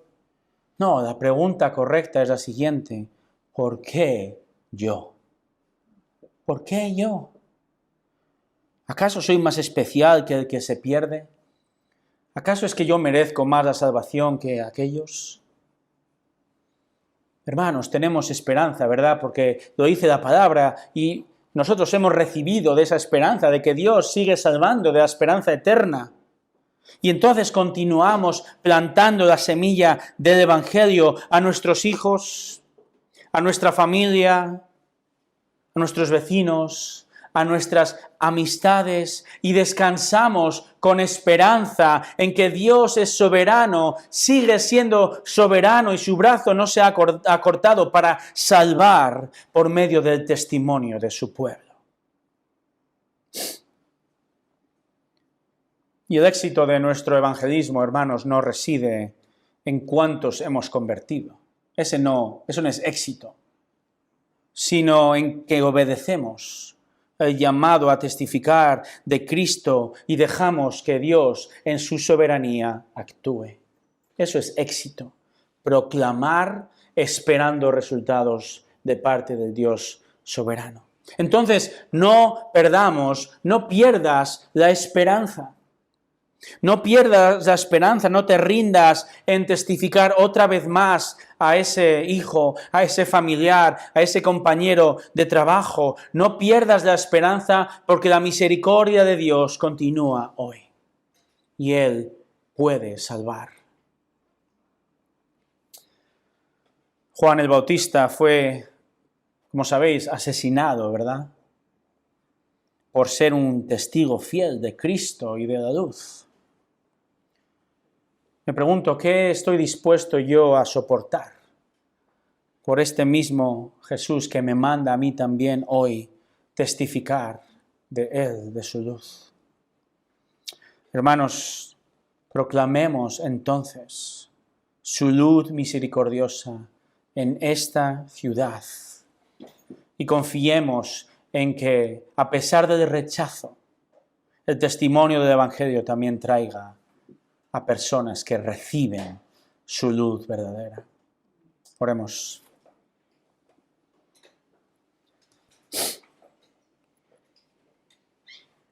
No, la pregunta correcta es la siguiente: ¿por qué yo? ¿Por qué yo? ¿Acaso soy más especial que el que se pierde? ¿Acaso es que yo merezco más la salvación que aquellos? Hermanos, tenemos esperanza, ¿verdad? Porque lo dice la palabra y nosotros hemos recibido de esa esperanza, de que Dios sigue salvando, de la esperanza eterna. Y entonces continuamos plantando la semilla del Evangelio a nuestros hijos, a nuestra familia, a nuestros vecinos, a nuestras amistades, y descansamos con esperanza en que Dios es soberano, sigue siendo soberano y su brazo no se ha acortado para salvar por medio del testimonio de su pueblo. Y el éxito de nuestro evangelismo, hermanos, no reside en cuántos hemos convertido. Eso no es éxito, sino en que obedecemos el llamado a testificar de Cristo y dejamos que Dios en su soberanía actúe. Eso es éxito, proclamar esperando resultados de parte del Dios soberano. Entonces, no pierdas la esperanza. No pierdas la esperanza, no te rindas en testificar otra vez más a ese hijo, a ese familiar, a ese compañero de trabajo. No pierdas la esperanza porque la misericordia de Dios continúa hoy y Él puede salvar. Juan el Bautista fue, como sabéis, asesinado, ¿verdad? Por ser un testigo fiel de Cristo y de la luz. Me pregunto, ¿qué estoy dispuesto yo a soportar por este mismo Jesús que me manda a mí también hoy testificar de Él, de su luz? Hermanos, proclamemos entonces su luz misericordiosa en esta ciudad y confiemos en que, a pesar del rechazo, el testimonio del Evangelio también traiga a personas que reciben su luz verdadera. Oremos.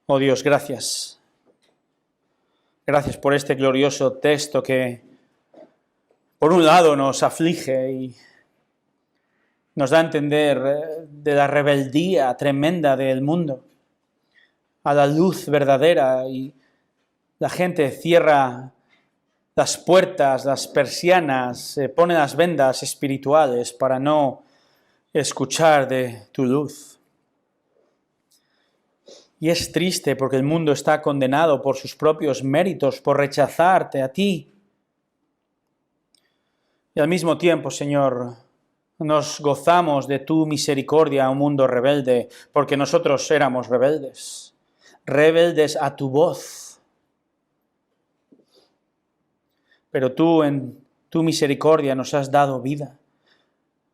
Oh Dios, gracias. Gracias por este glorioso texto que, por un lado, nos aflige y nos da a entender de la rebeldía tremenda del mundo a la luz verdadera, y la gente cierra las puertas, las persianas, pone las vendas espirituales para no escuchar de tu luz. Y es triste porque el mundo está condenado por sus propios méritos, por rechazarte a ti. Y al mismo tiempo, Señor, nos gozamos de tu misericordia a un mundo rebelde, porque nosotros éramos rebeldes, rebeldes a tu voz. Pero tú en tu misericordia nos has dado vida.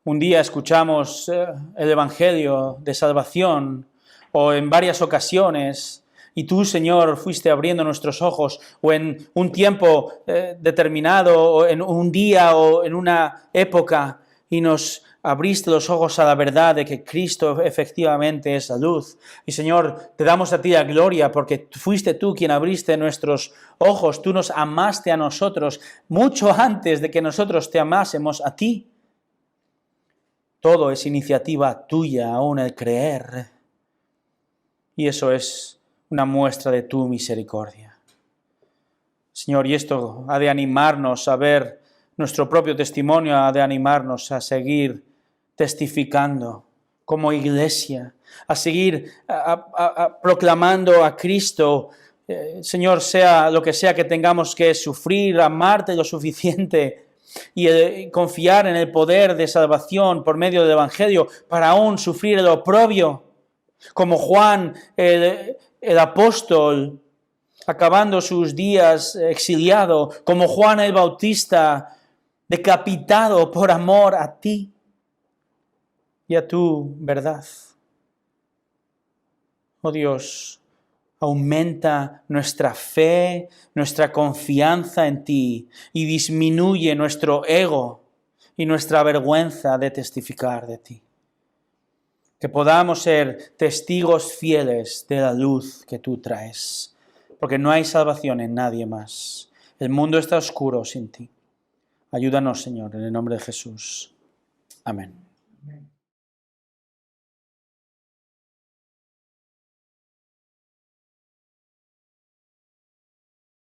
Un día escuchamos el Evangelio de salvación, o en varias ocasiones, y tú, Señor, fuiste abriendo nuestros ojos, o en un tiempo determinado, o en un día, o en una época, y nos abriste los ojos a la verdad de que Cristo efectivamente es la luz. Y, Señor, te damos a ti la gloria, porque fuiste tú quien abriste nuestros ojos, tú nos amaste a nosotros, mucho antes de que nosotros te amásemos a ti. Todo es iniciativa tuya, aún el creer. Y eso es una muestra de tu misericordia. Señor, y esto ha de animarnos a ver nuestro propio testimonio, ha de animarnos a seguir testificando como iglesia, a seguir proclamando a Cristo. Señor, sea lo que sea que tengamos que sufrir, amarte lo suficiente y confiar en el poder de salvación por medio del Evangelio para aún sufrir el oprobio. Como Juan, el apóstol, acabando sus días exiliado, como Juan el Bautista, decapitado por amor a ti y a tu verdad. Oh Dios, aumenta nuestra fe, nuestra confianza en ti, y disminuye nuestro ego y nuestra vergüenza de testificar de ti. Que podamos ser testigos fieles de la luz que tú traes, porque no hay salvación en nadie más. El mundo está oscuro sin ti. Ayúdanos, Señor, en el nombre de Jesús. Amén.